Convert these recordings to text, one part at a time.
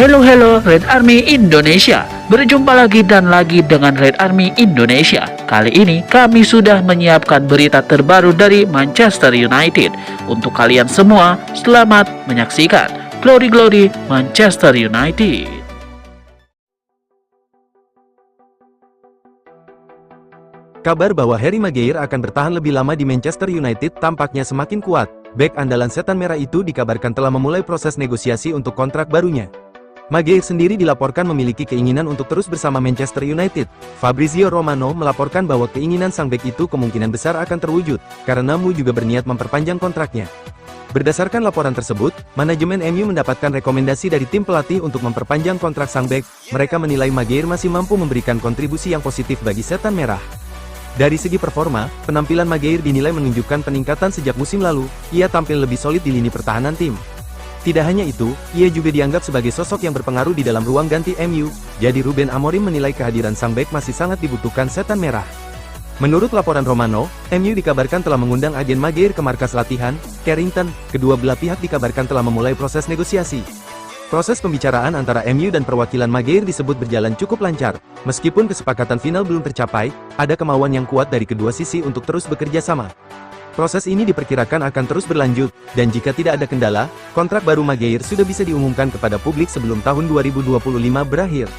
Hello Red Army Indonesia. Berjumpa lagi dan lagi dengan Red Army Indonesia. Kali ini kami sudah menyiapkan berita terbaru dari Manchester United. Untuk kalian semua, selamat menyaksikan Glory Manchester United. Kabar bahwa Harry Maguire akan bertahan lebih lama di Manchester United tampaknya semakin kuat. Bek andalan setan merah itu dikabarkan telah memulai proses negosiasi untuk kontrak barunya. Maguire sendiri dilaporkan memiliki keinginan untuk terus bersama Manchester United. Fabrizio Romano melaporkan bahwa keinginan sang bek itu kemungkinan besar akan terwujud, karena MU juga berniat memperpanjang kontraknya. Berdasarkan laporan tersebut, manajemen MU mendapatkan rekomendasi dari tim pelatih untuk memperpanjang kontrak sang bek. Mereka menilai Maguire masih mampu memberikan kontribusi yang positif bagi setan merah. Dari segi performa, penampilan Maguire dinilai menunjukkan peningkatan sejak musim lalu. Ia tampil lebih solid di lini pertahanan tim. Tidak hanya itu, ia juga dianggap sebagai sosok yang berpengaruh di dalam ruang ganti MU, jadi Ruben Amorim menilai kehadiran sang bek masih sangat dibutuhkan setan merah. Menurut laporan Romano, MU dikabarkan telah mengundang agen Maguire ke markas latihan, Carrington. Kedua belah pihak dikabarkan telah memulai proses negosiasi. Proses pembicaraan antara MU dan perwakilan Maguire disebut berjalan cukup lancar. Meskipun kesepakatan final belum tercapai, ada kemauan yang kuat dari kedua sisi untuk terus bekerja sama. Proses ini diperkirakan akan terus berlanjut, dan jika tidak ada kendala, kontrak baru Maguire sudah bisa diumumkan kepada publik sebelum tahun 2025 berakhir.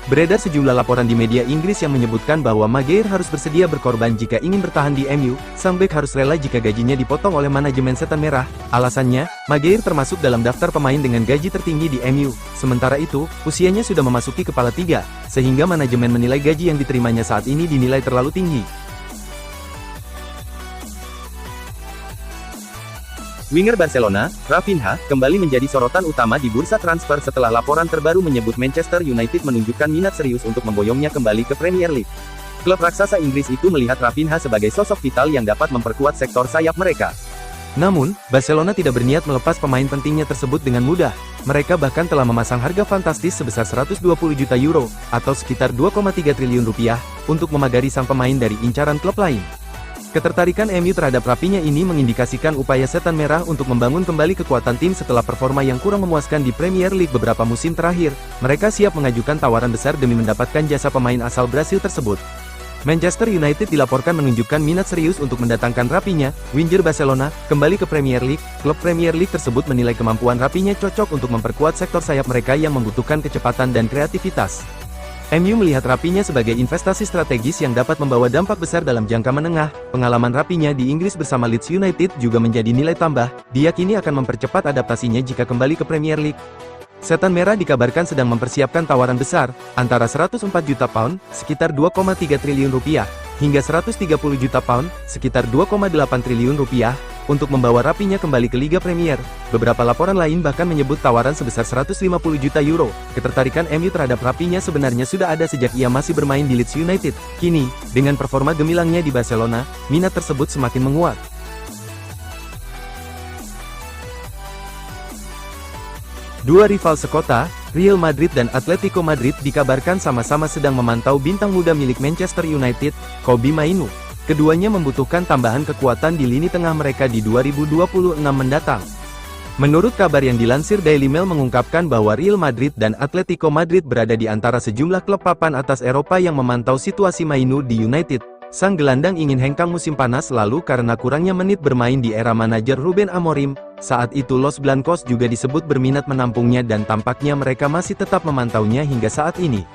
Beredar sejumlah laporan di media Inggris yang menyebutkan bahwa Maguire harus bersedia berkorban jika ingin bertahan di MU. Sang bek harus rela jika gajinya dipotong oleh manajemen setan merah. Alasannya, Maguire termasuk dalam daftar pemain dengan gaji tertinggi di MU. Sementara itu, usianya sudah memasuki kepala tiga, sehingga manajemen menilai gaji yang diterimanya saat ini dinilai terlalu tinggi. Winger Barcelona, Raphinha, kembali menjadi sorotan utama di bursa transfer setelah laporan terbaru menyebut Manchester United menunjukkan minat serius untuk memboyongnya kembali ke Premier League. Klub raksasa Inggris itu melihat Raphinha sebagai sosok vital yang dapat memperkuat sektor sayap mereka. Namun, Barcelona tidak berniat melepas pemain pentingnya tersebut dengan mudah. Mereka bahkan telah memasang harga fantastis sebesar 120 juta euro, atau sekitar 2,3 triliun rupiah, untuk memagari sang pemain dari incaran klub lain. Ketertarikan MU terhadap Raphinha ini mengindikasikan upaya setan merah untuk membangun kembali kekuatan tim setelah performa yang kurang memuaskan di Premier League beberapa musim terakhir. Mereka siap mengajukan tawaran besar demi mendapatkan jasa pemain asal Brasil tersebut. Manchester United dilaporkan menunjukkan minat serius untuk mendatangkan Raphinha, winger Barcelona, kembali ke Premier League. Klub Premier League tersebut menilai kemampuan Raphinha cocok untuk memperkuat sektor sayap mereka yang membutuhkan kecepatan dan kreativitas. MU melihat Raphinha sebagai investasi strategis yang dapat membawa dampak besar dalam jangka menengah. Pengalaman Raphinha di Inggris bersama Leeds United juga menjadi nilai tambah. Dia kini akan mempercepat adaptasinya jika kembali ke Premier League. Setan merah dikabarkan sedang mempersiapkan tawaran besar, antara 104 juta pound, sekitar 2,3 triliun rupiah, hingga 130 juta pound, sekitar 2,8 triliun rupiah, untuk membawa Raphinha kembali ke Liga Premier. Beberapa laporan lain bahkan menyebut tawaran sebesar 150 juta euro. Ketertarikan MU terhadap Raphinha sebenarnya sudah ada sejak ia masih bermain di Leeds United. Kini, dengan performa gemilangnya di Barcelona, minat tersebut semakin menguat. Dua rival sekota, Real Madrid dan Atletico Madrid dikabarkan sama-sama sedang memantau bintang muda milik Manchester United, Kobbie Mainoo. Keduanya membutuhkan tambahan kekuatan di lini tengah mereka di 2026 mendatang. Menurut kabar yang dilansir Daily Mail mengungkapkan bahwa Real Madrid dan Atletico Madrid berada di antara sejumlah klub papan atas Eropa yang memantau situasi Mainoo di United. Sang gelandang ingin hengkang musim panas lalu karena kurangnya menit bermain di era manajer Ruben Amorim. Saat itu Los Blancos juga disebut berminat menampungnya dan tampaknya mereka masih tetap memantaunya hingga saat ini.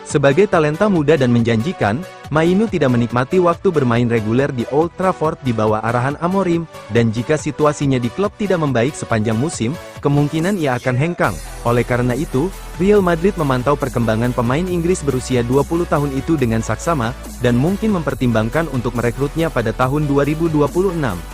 Sebagai talenta muda dan menjanjikan, Mainoo tidak menikmati waktu bermain reguler di Old Trafford di bawah arahan Amorim, dan jika situasinya di klub tidak membaik sepanjang musim, kemungkinan ia akan hengkang. Oleh karena itu, Real Madrid memantau perkembangan pemain Inggris berusia 20 tahun itu dengan saksama, dan mungkin mempertimbangkan untuk merekrutnya pada tahun 2026.